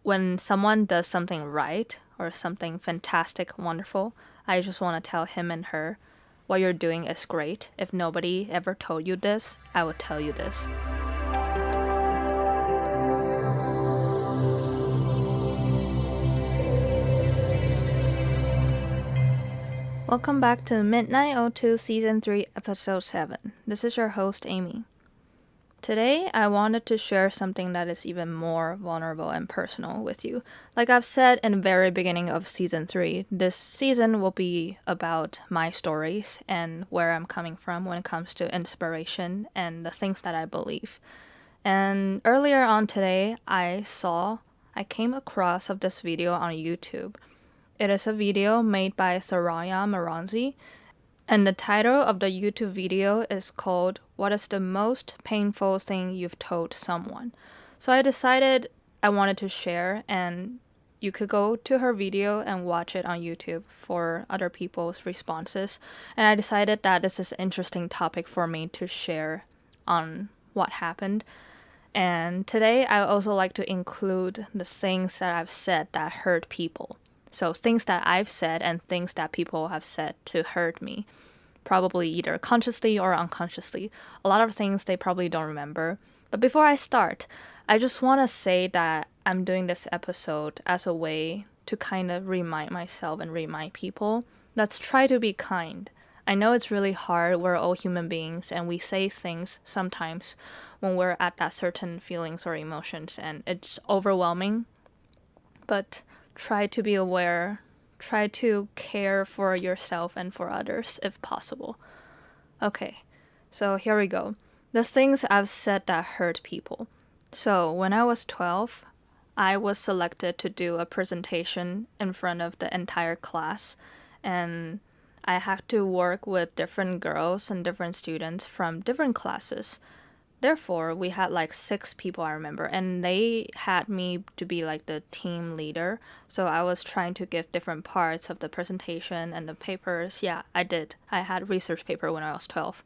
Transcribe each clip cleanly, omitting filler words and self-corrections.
when someone does something right or something fantastic, wonderful, I just want to tell him and her, what you're doing is great. If nobody ever told you this, I would tell you this. Welcome back to MidnightO2 Season 3, Episode 7. This is your host, Amy. Today, I wanted to share something that is even more vulnerable and personal with you. Like I've said in the very beginning of Season 3, this season will be about my stories and where I'm coming from when it comes to inspiration and the things that I believe. And earlier on today, I came across of this video on YouTube. It is a video made by Thoraya Maranzi, and the title of the YouTube video is called, "What is the most painful thing you've told someone?" So I decided I wanted to share, and you could go to her video and watch it on YouTube for other people's responses. And I decided that this is an interesting topic for me to share on what happened. And today I also like to include the things that I've said that hurt people. So things that I've said and things that people have said to hurt me, probably either consciously or unconsciously. A lot of things they probably don't remember. But before I start, I just want to say that I'm doing this episode as a way to kind of remind myself and remind people, let's try to be kind. I know it's really hard. We're all human beings and we say things sometimes when we're at that certain feelings or emotions and it's overwhelming. But try to be aware, try to care for yourself and for others if possible. Okay, so here we go. The things I've said that hurt people. So when I was 12, I was selected to do a presentation in front of the entire class, and I had to work with different girls and different students from different classes. Therefore, we had like 6 people, I remember, and they had me to be like the team leader. So I was trying to give different parts of the presentation and the papers. Yeah, I did. I had research paper when I was 12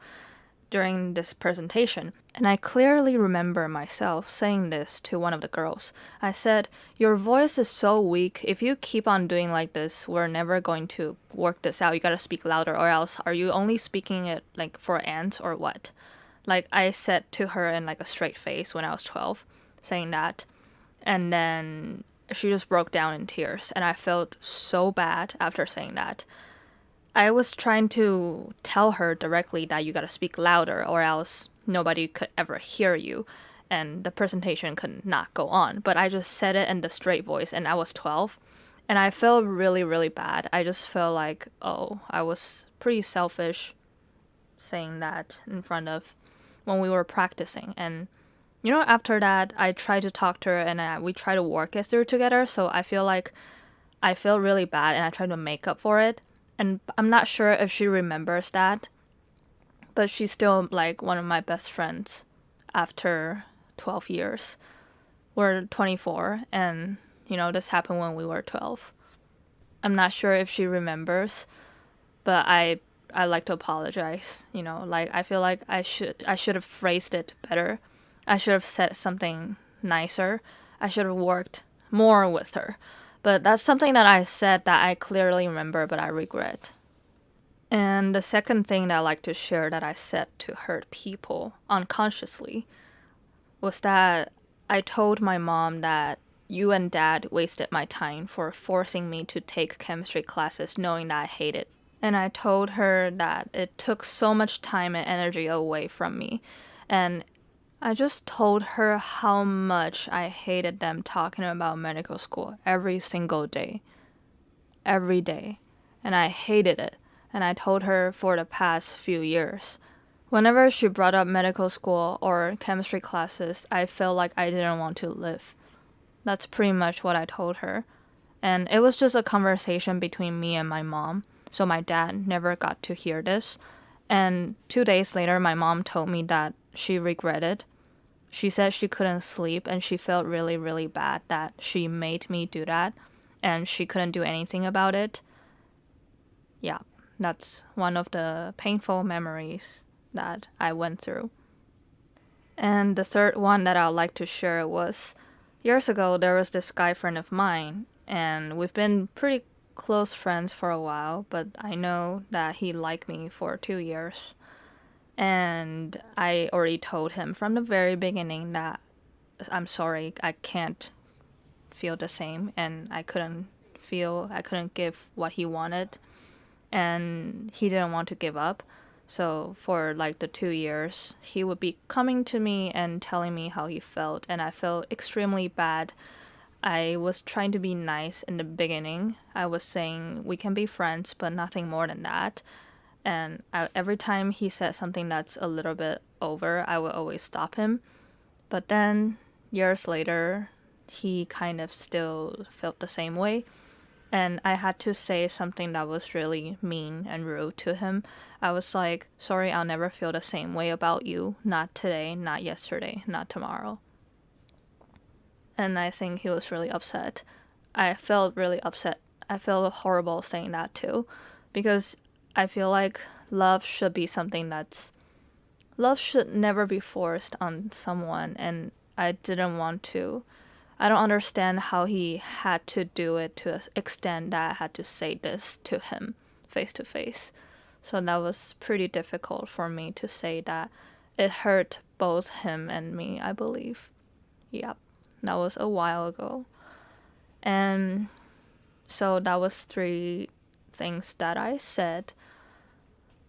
during this presentation. And I clearly remember myself saying this to one of the girls. I said, "Your voice is so weak. If you keep on doing like this, we're never going to work this out. You gotta speak louder, or else are you only speaking it like for ants or what?" Like I said to her in like a straight face when I was 12, saying that. And then she just broke down in tears. And I felt so bad after saying that. I was trying to tell her directly that you gotta speak louder or else nobody could ever hear you. And the presentation could not go on. But I just said it in the straight voice and I was 12. And I felt really, really bad. I just felt like, oh, I was pretty selfish saying that in front of when we were practicing. And you know, after that I tried to talk to her and we tried to work it through together. So I feel like I feel really bad and I tried to make up for it. And I'm not sure if she remembers that, but she's still like one of my best friends after 12 years. We're 24 and you know, this happened when we were 12. I'm not sure if she remembers, but I like to apologize, you know, like I feel like I should have phrased it better. I should have said something nicer. I should have worked more with her. But that's something that I said that I clearly remember, but I regret. And the second thing that I like to share that I said to hurt people unconsciously was that I told my mom that you and dad wasted my time for forcing me to take chemistry classes knowing that I hate it. And I told her that it took so much time and energy away from me. And I just told her how much I hated them talking about medical school every single day. Every day. And I hated it. And I told her for the past few years. Whenever she brought up medical school or chemistry classes, I felt like I didn't want to live. That's pretty much what I told her. And it was just a conversation between me and my mom. So my dad never got to hear this. And 2 days later, my mom told me that she regretted. She said she couldn't sleep and she felt really, really bad that she made me do that. And she couldn't do anything about it. Yeah, that's one of the painful memories that I went through. And the third one that I'd like to share was Years ago, there was this guy friend of mine, and we've been pretty close friends for a while, but I know that he liked me for 2 years. And I already told him from the very beginning that I'm sorry, I can't feel the same, and I couldn't give what he wanted, and he didn't want to give up. So for like the 2 years, he would be coming to me and telling me how he felt, and I felt extremely bad. I was trying to be nice in the beginning. I was saying we can be friends, but nothing more than that. And every time he said something that's a little bit over, I would always stop him. But then, years later, he kind of still felt the same way. And I had to say something that was really mean and rude to him. I was like, sorry, I'll never feel the same way about you. Not today, not yesterday, not tomorrow. And I think he was really upset. I felt really upset. I felt horrible saying that too. Because I feel like love should be something love should never be forced on someone. And I didn't want to. I don't understand how he had to do it to an extent that I had to say this to him face to face. So that was pretty difficult for me to say that. It hurt both him and me, I believe. Yep, that was a while ago. And so that was 3 things that I said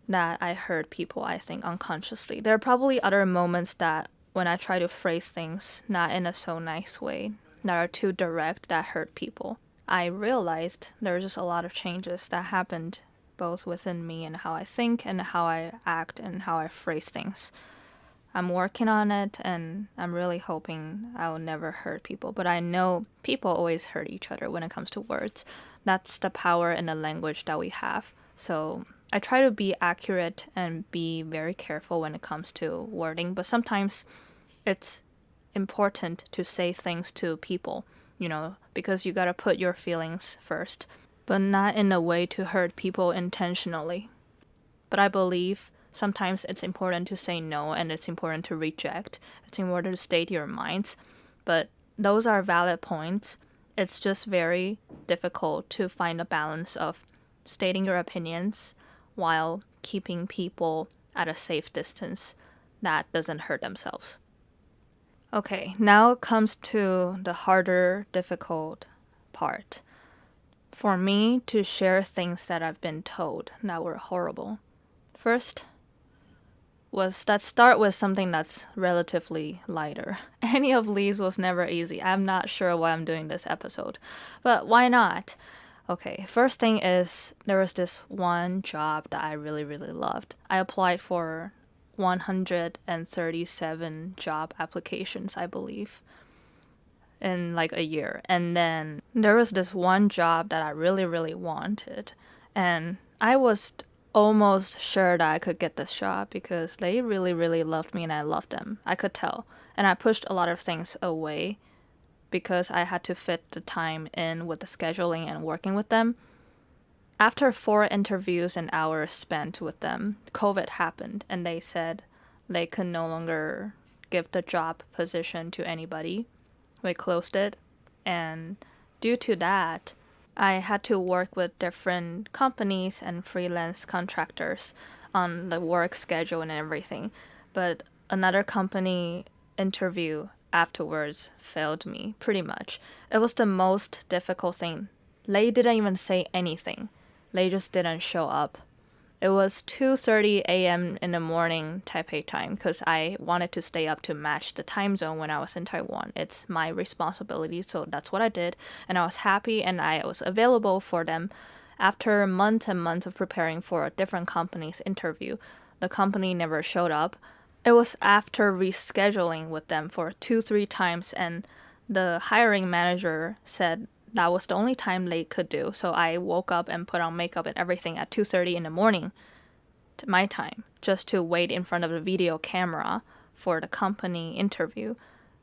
that I hurt people, I think, unconsciously. There are probably other moments that when I try to phrase things not in a so nice way, that are too direct, that hurt people. I realized there were just a lot of changes that happened both within me and how I think and how I act and how I phrase things. I'm working on it, and I'm really hoping I will never hurt people. But I know people always hurt each other when it comes to words. That's the power in the language that we have. So I try to be accurate and be very careful when it comes to wording, but sometimes it's important to say things to people, because you gotta put your feelings first, but not in a way to hurt people intentionally. But I believe sometimes it's important to say no, and it's important to reject. It's important to state your minds, but those are valid points. It's just very difficult to find a balance of stating your opinions while keeping people at a safe distance that doesn't hurt themselves. Okay, now it comes to the harder, difficult part. For me to share things that I've been told that were horrible. First, start with something that's relatively lighter. Any of these was never easy. I'm not sure why I'm doing this episode, but why not? Okay, first thing is there was this one job that I really, really loved. I applied for 137 job applications, I believe, in like a year. And then there was this one job that I really, really wanted. And I was almost sure that I could get this job because they really, really loved me and I loved them. I could tell. And I pushed a lot of things away because I had to fit the time in with the scheduling and working with them. After 4 interviews and hours spent with them, COVID happened and they said they could no longer give the job position to anybody. They closed it, and due to that, I had to work with different companies and freelance contractors on the work schedule and everything. But another company interview afterwards failed me, pretty much. It was the most difficult thing. They didn't even say anything. They just didn't show up. It was 2:30 a.m. in the morning Taipei time because I wanted to stay up to match the time zone when I was in Taiwan. It's my responsibility, so that's what I did. And I was happy and I was available for them. After months and months of preparing for a different company's interview, the company never showed up. It was after rescheduling with them for 2-3 times, and the hiring manager said that was the only time they could do. So I woke up and put on makeup and everything at 2:30 in the morning, my time, just to wait in front of the video camera for the company interview.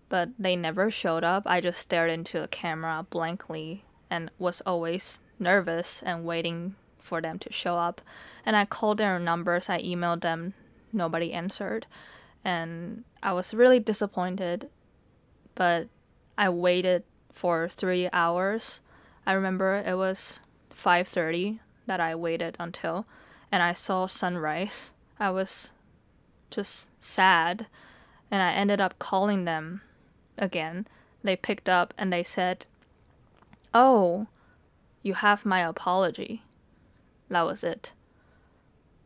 But they never showed up. I just stared into the camera blankly and was always nervous and waiting for them to show up. And I called their numbers, I emailed them, nobody answered. And I was really disappointed, but I waited for 3 hours. I remember it was 5:30 that I waited until, and I saw sunrise. I was just sad, and I ended up calling them again. They picked up and they said, "Oh, you have my apology." That was it.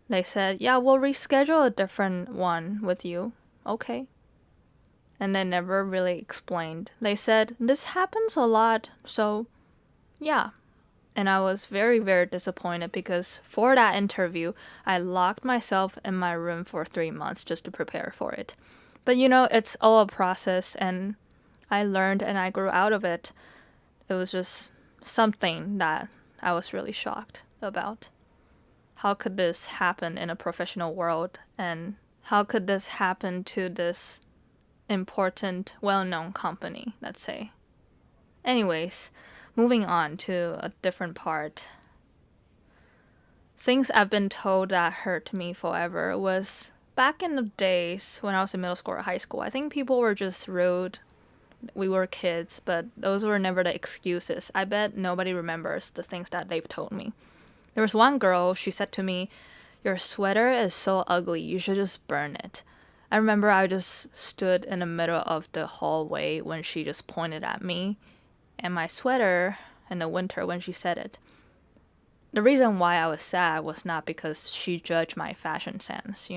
They said, "Yeah, we'll reschedule a different one with you." Okay. And they never really explained. They said, "This happens a lot, so yeah." And I was very, very disappointed because for that interview, I locked myself in my room for 3 months just to prepare for it. But it's all a process, and I learned and I grew out of it. It was just something that I was really shocked about. How could this happen in a professional world? And how could this happen to this important, well-known company, let's say? Anyways, moving on to a different part. Things I've been told that hurt me forever was back in the days when I was in middle school or high school. I think people were just rude. We were kids, but those were never the excuses. I bet nobody remembers the things that they've told me. There was one girl, she said to me, "Your sweater is so ugly, you should just burn it." I remember I just stood in the middle of the hallway when she just pointed at me and my sweater in the winter when she said it. The reason why I was sad was not because she judged my fashion sense,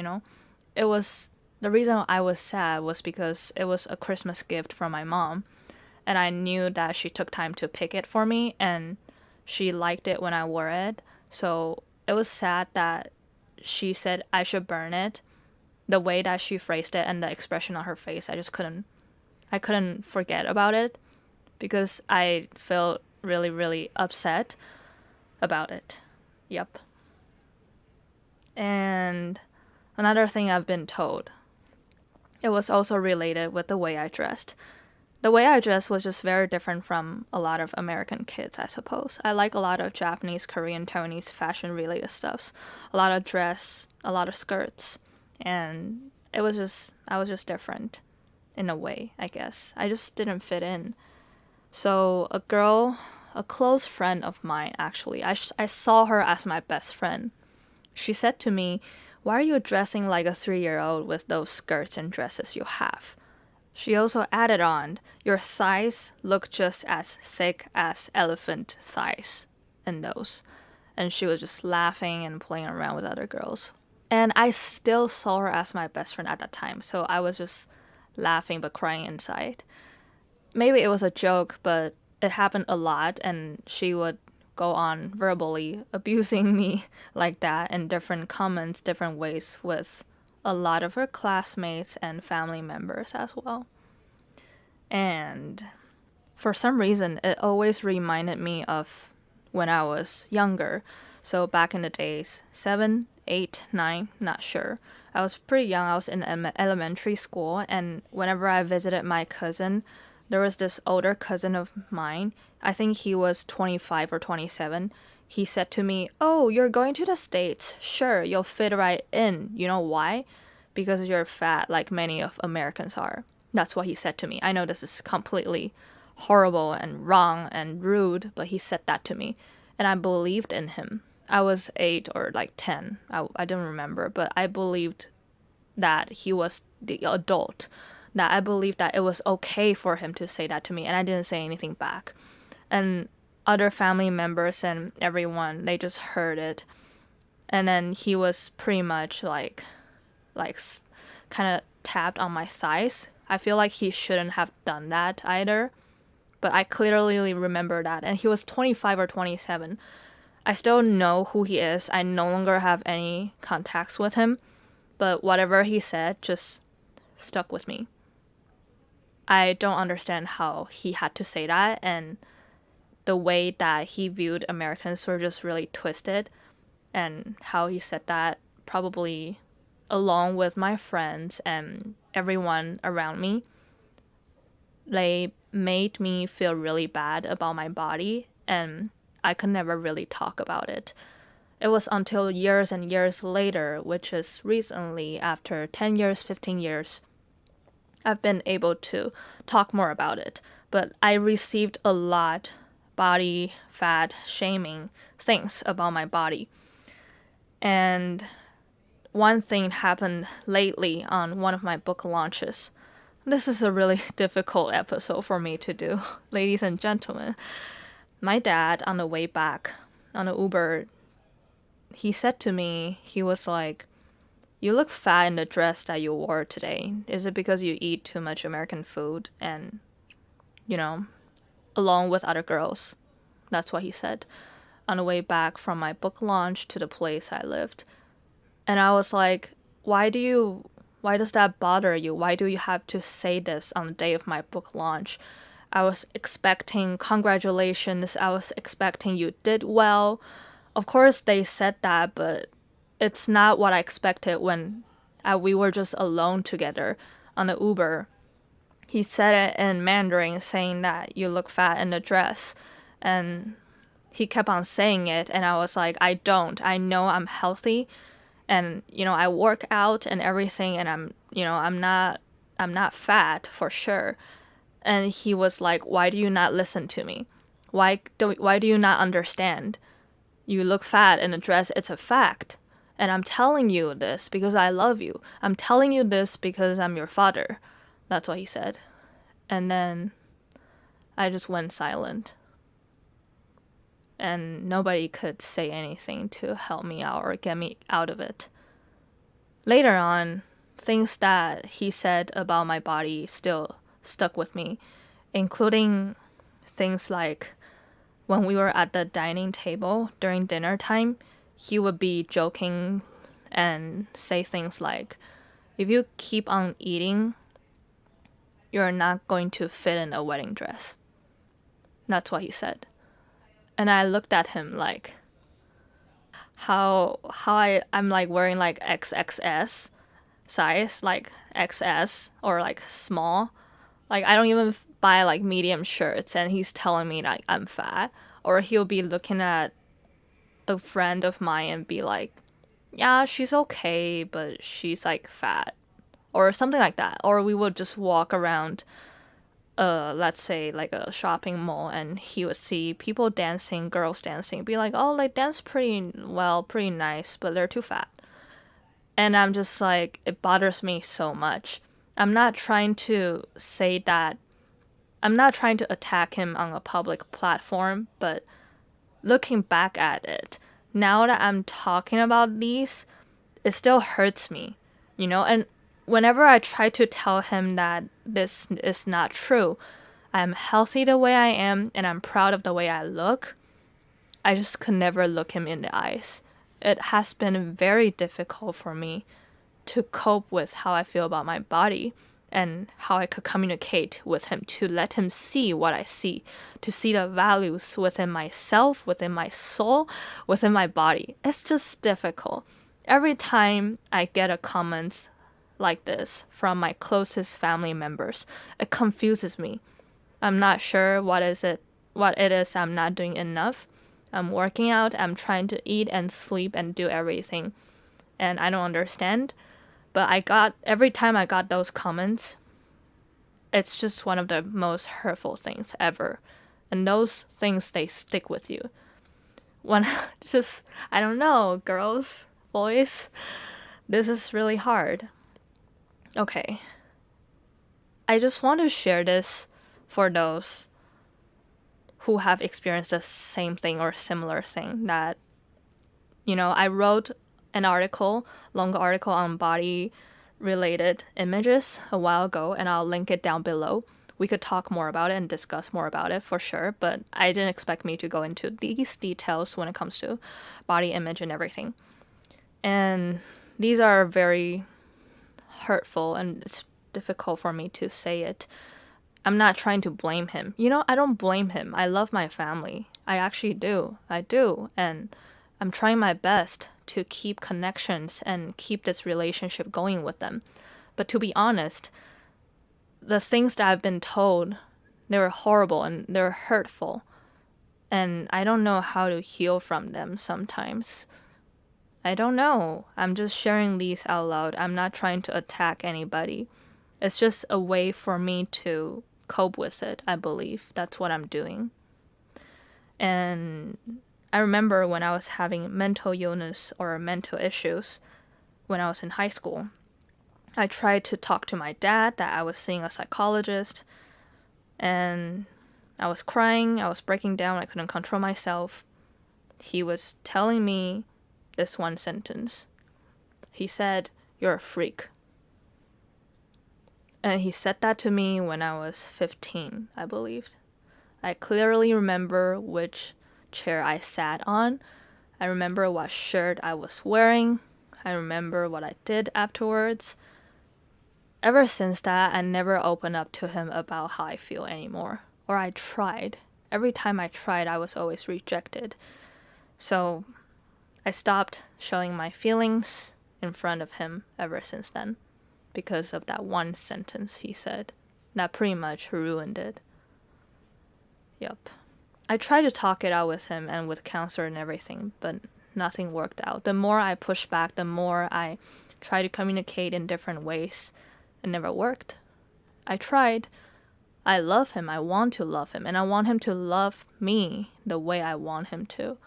It was, the reason I was sad was because it was a Christmas gift from my mom, and I knew that she took time to pick it for me, and she liked it when I wore it. So it was sad that she said I should burn it. The way that she phrased it and the expression on her face, I couldn't forget about it because I felt really, really upset about it. Yep. And another thing I've been told, it was also related with the way I dressed. The way I dressed was just very different from a lot of American kids, I suppose. I like a lot of Japanese, Korean, Taiwanese fashion-related stuffs. A lot of dress, a lot of skirts. And I was just different in a way, I guess. I just didn't fit in. So a close friend of mine, actually, I saw her as my best friend. She said to me, "Why are you dressing like a 3-year-old with those skirts and dresses you have?" She also added on, "Your thighs look just as thick as elephant thighs in those." And she was just laughing and playing around with other girls. And I still saw her as my best friend at that time, so I was just laughing but crying inside. Maybe it was a joke, but it happened a lot, and she would go on verbally abusing me like that in different comments, different ways with a lot of her classmates and family members as well. And for some reason, it always reminded me of when I was younger. So back in the days, 7, 8, 9, not sure. I was pretty young. I was in elementary school, and whenever I visited my cousin, there was this older cousin of mine. I think he was 25 or 27. He said to me, "Oh, you're going to the States. Sure, you'll fit right in. You know why? Because you're fat like many of Americans are." That's what he said to me. I know this is completely horrible and wrong and rude, but he said that to me, and I believed in him. I was 8 or like 10. I don't remember, but I believed that he was the adult, that I believed that it was okay for him to say that to me, and I didn't say anything back. And other family members and everyone, they just heard it. And then he was pretty much like kind of tapped on my thighs. I feel like he shouldn't have done that either, but I clearly remember that. And he was 25 or 27. I still know who he is. I no longer have any contacts with him, but whatever he said just stuck with me. I don't understand how he had to say that, and the way that he viewed Americans were just really twisted, and how he said that probably along with my friends and everyone around me, they made me feel really bad about my body, and I could never really talk about it. It was until years and years later, which is recently, after 10 years, 15 years, I've been able to talk more about it. but I received a lot body fat shaming things about my body. And one thing happened lately on one of my book launches. This is a really difficult episode for me to do, ladies and gentlemen. My dad, on the way back on the Uber, he said to me, he was like, "You look fat in the dress that you wore today. Is it because you eat too much American food and, along with other girls?" That's what he said on the way back from my book launch to the place I lived. And I was like, why does that bother you? Why do you have to say this on the day of my book launch? I was expecting congratulations. I was expecting you did well. Of course they said that, but it's not what I expected when we were just alone together on the Uber. He said it in Mandarin, saying that you look fat in the dress. And he kept on saying it, and I was like, I don't. I know I'm healthy, and I work out and everything, and I'm not fat for sure. And he was like, why do you not listen to me? Why do you not understand? You look fat in a dress, it's a fact. And I'm telling you this because I love you. I'm telling you this because I'm your father. That's what he said. And then I just went silent. And nobody could say anything to help me out or get me out of it. Later on, things that he said about my body still stuck with me, including things like when we were at the dining table during dinner time, he would be joking and say things like, if you keep on eating, you're not going to fit in a wedding dress. That's what he said. And I looked at him like, I'm like wearing like XXS size, like XS or like small. Like I don't even buy like medium shirts, and he's telling me like I'm fat. Or he'll be looking at a friend of mine and be like, yeah, she's okay, but she's like fat. Or something like that. Or we would just walk around let's say like a shopping mall, and he would see people dancing, girls dancing, be like, oh, they dance pretty well, pretty nice, but they're too fat. And I'm just like, it bothers me so much. I'm not trying to say that, I'm not trying to attack him on a public platform, but looking back at it, now that I'm talking about these, it still hurts me, and whenever I try to tell him that this is not true, I'm healthy the way I am and I'm proud of the way I look, I just could never look him in the eyes. It has been very difficult for me to cope with how I feel about my body and how I could communicate with him, to let him see what I see, to see the values within myself, within my soul, within my body. It's just difficult. Every time I get a comment like this from my closest family members, it confuses me. I'm not sure what it is I'm not doing enough. I'm working out, I'm trying to eat and sleep and do everything, and I don't understand. But every time I got those comments, it's just one of the most hurtful things ever. And those things, they stick with you. I don't know, girls, boys, this is really hard. Okay. I just want to share this for those who have experienced the same thing or similar thing, that, I wrote an longer article on body related images a while ago, and I'll link it down below. We could talk more about it and discuss more about it for sure, but I didn't expect me to go into these details when it comes to body image and everything. And these are very hurtful, and it's difficult for me to say it. I'm not trying to blame him. I don't blame him. I love my family. I actually do. I do. And I'm trying my best to keep connections and keep this relationship going with them. But to be honest, the things that I've been told, they were horrible and they're hurtful. And I don't know how to heal from them sometimes. I don't know. I'm just sharing these out loud. I'm not trying to attack anybody. It's just a way for me to cope with it, I believe. That's what I'm doing. And I remember when I was having mental illness or mental issues when I was in high school, I tried to talk to my dad that I was seeing a psychologist, and I was crying, I was breaking down, I couldn't control myself. He was telling me this one sentence. He said, "You're a freak." And he said that to me when I was 15, I believe. I clearly remember which chair I sat on. I remember what shirt I was wearing. I remember what I did afterwards. Ever since that, I never opened up to him about how I feel anymore. Or I tried. Every time I tried, I was always rejected. So I stopped showing my feelings in front of him ever since then, because of that one sentence he said. That pretty much ruined it. Yep. I tried to talk it out with him and with counselor and everything, but nothing worked out. The more I pushed back, the more I tried to communicate in different ways. It never worked. I tried. I love him. I want to love him. And I want him to love me the way I want him to.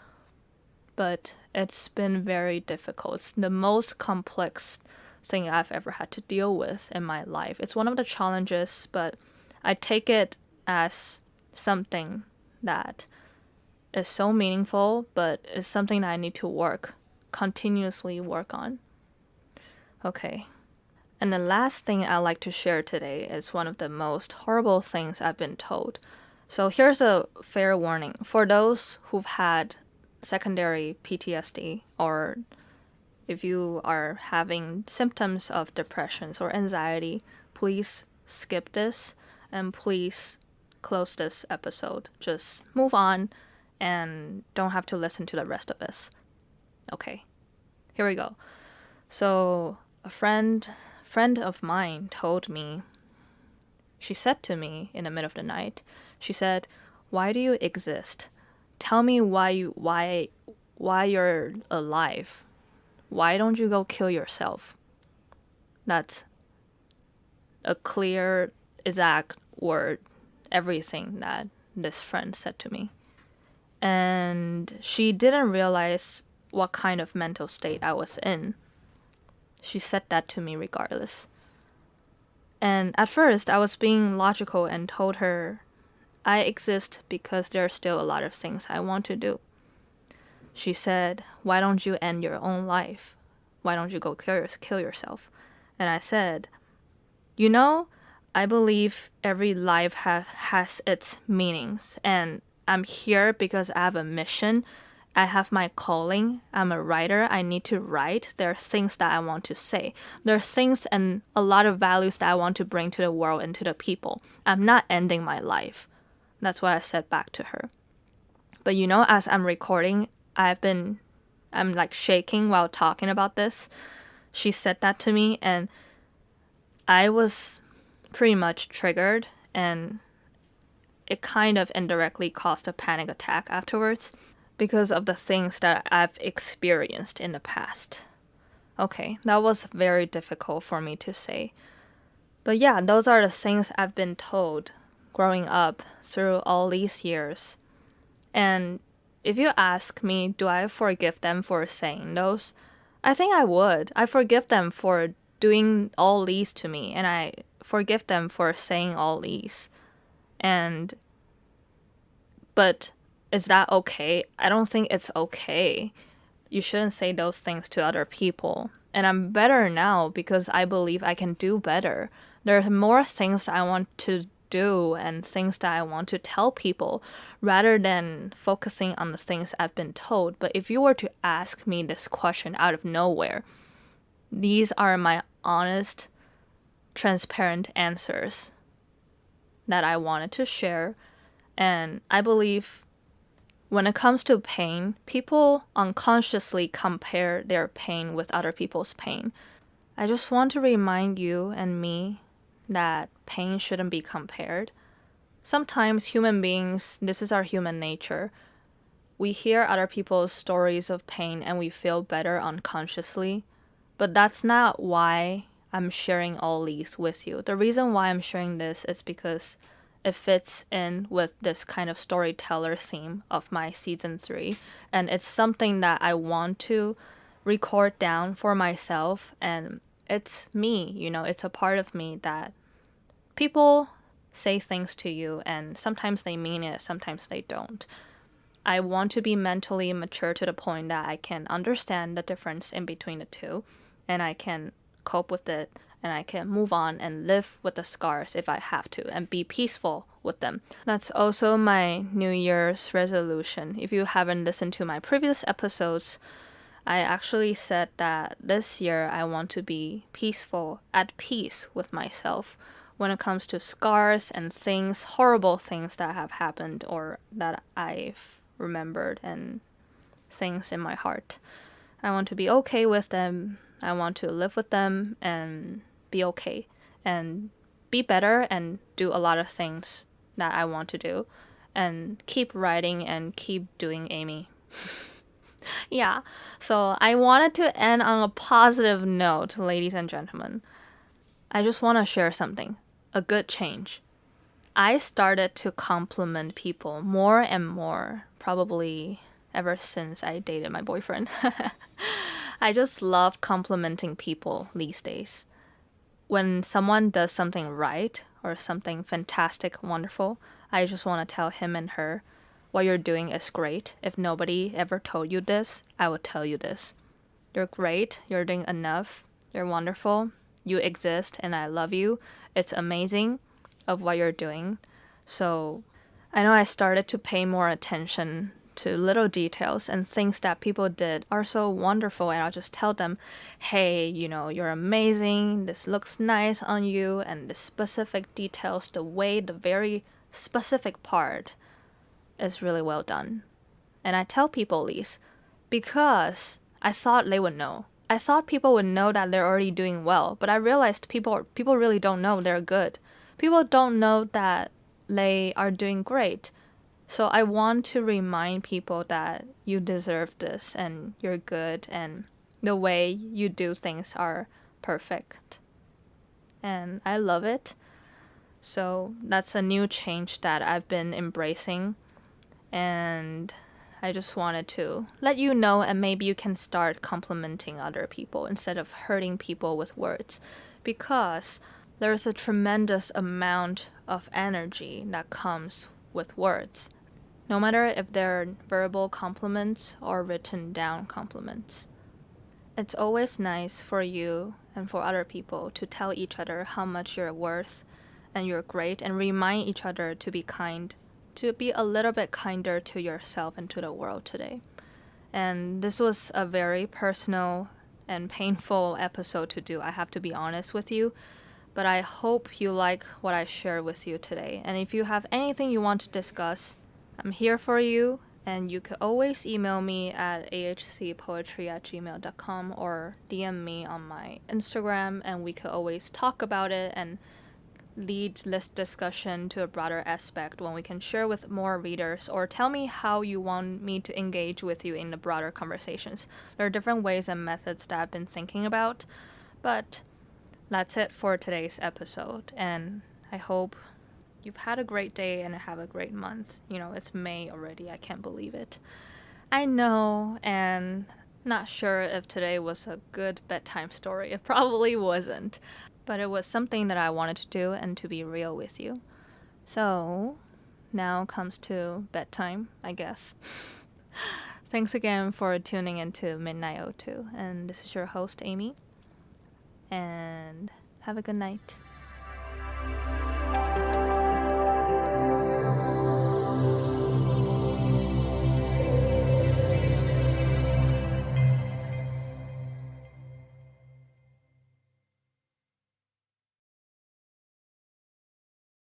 But it's been very difficult. It's the most complex thing I've ever had to deal with in my life. It's one of the challenges, but I take it as something that is so meaningful, but it's something that I need to continuously work on. Okay. And the last thing I'd like to share today is one of the most horrible things I've been told. So here's a fair warning. For those who've had secondary PTSD, or if you are having symptoms of depressions or anxiety, please skip this and please close this episode. Just move on and don't have to listen to the rest of this. Okay, here we go. So a friend of mine told me, she said to me in the middle of the night, she said, "Why do you exist? Tell me why you're alive. Why don't you go kill yourself?" That's a clear, exact word, everything that this friend said to me. And she didn't realize what kind of mental state I was in. She said that to me regardless. And at first, I was being logical and told her I exist because there are still a lot of things I want to do. She said, "Why don't you end your own life? Why don't you go kill yourself?" And I said, I believe every life has its meanings, and I'm here because I have a mission. I have my calling. I'm a writer. I need to write. There are things that I want to say. There are things and a lot of values that I want to bring to the world and to the people. I'm not ending my life. That's what I said back to her. But as I'm recording, I'm like shaking while talking about this. She said that to me, and I was pretty much triggered, and it kind of indirectly caused a panic attack afterwards because of the things that I've experienced in the past. Okay, that was very difficult for me to say. But yeah, those are the things I've been told growing up through all these years. And if you ask me, do I forgive them for saying those? I think I would. I forgive them for doing all these to me, and I forgive them for saying all these. But is that okay? I don't think it's okay. You shouldn't say those things to other people. And I'm better now because I believe I can do better. There are more things I want to do and things that I want to tell people rather than focusing on the things I've been told. But if you were to ask me this question out of nowhere, these are my honest, transparent answers that I wanted to share. And I believe when it comes to pain, people unconsciously compare their pain with other people's pain. I just want to remind you and me that pain shouldn't be compared. Sometimes human beings, this is our human nature. We hear other people's stories of pain and we feel better unconsciously. But that's not why I'm sharing all these with you. The reason why I'm sharing this is because it fits in with this kind of storyteller theme of my season 3. And it's something that I want to record down for myself. And it's me, it's a part of me that people say things to you, and sometimes they mean it, sometimes they don't. I want to be mentally mature to the point that I can understand the difference in between the two, and I can cope with it, and I can move on and live with the scars if I have to, and be peaceful with them. That's also my New Year's resolution. If you haven't listened to my previous episodes, I actually said that this year I want to be peaceful, at peace with myself when it comes to scars and things, horrible things that have happened or that I've remembered, and things in my heart. I want to be okay with them. I want to live with them and be okay and be better and do a lot of things that I want to do and keep writing and keep doing Amy. Yeah, so I wanted to end on a positive note, ladies and gentlemen. I just want to share something, a good change. I started to compliment people more and more, probably ever since I dated my boyfriend. I just love complimenting people these days. When someone does something right or something fantastic, wonderful, I just want to tell him and her, what you're doing is great. If nobody ever told you this, I will tell you this. You're great. You're doing enough. You're wonderful. You exist and I love you. It's amazing of what you're doing. So I know I started to pay more attention to little details, and things that people did are so wonderful, and I'll just tell them, hey, you're amazing, this looks nice on you, and the specific details, the very specific part is really well done. And I tell people these because I thought they would know. I thought people would know that they're already doing well, but I realized people really don't know they're good. People don't know that they are doing great. So I want to remind people that you deserve this and you're good and the way you do things are perfect. And I love it. So that's a new change that I've been embracing. And I just wanted to let you know, and maybe you can start complimenting other people instead of hurting people with words, because there's a tremendous amount of energy that comes with words, no matter if they're verbal compliments or written down compliments. It's always nice for you and for other people to tell each other how much you're worth and you're great, and remind each other to be kind, to be a little bit kinder to yourself and to the world today. And this was a very personal and painful episode to do, I have to be honest with you. But I hope you like what I shared with you today. And if you have anything you want to discuss, I'm here for you. And you can always email me at ahcpoetry@gmail.com or DM me on my Instagram, and we could always talk about it and lead this discussion to a broader aspect when we can share with more readers, or tell me how you want me to engage with you in the broader conversations. There are different ways and methods that I've been thinking about, but that's it for today's episode, and I hope you've had a great day and have a great month. It's May already, I can't believe it. I know, and not sure if today was a good bedtime story. It probably wasn't. But it was something that I wanted to do and to be real with you. So now comes to bedtime, I guess. Thanks again for tuning into MidnightO2. And this is your host, Amy. And have a good night.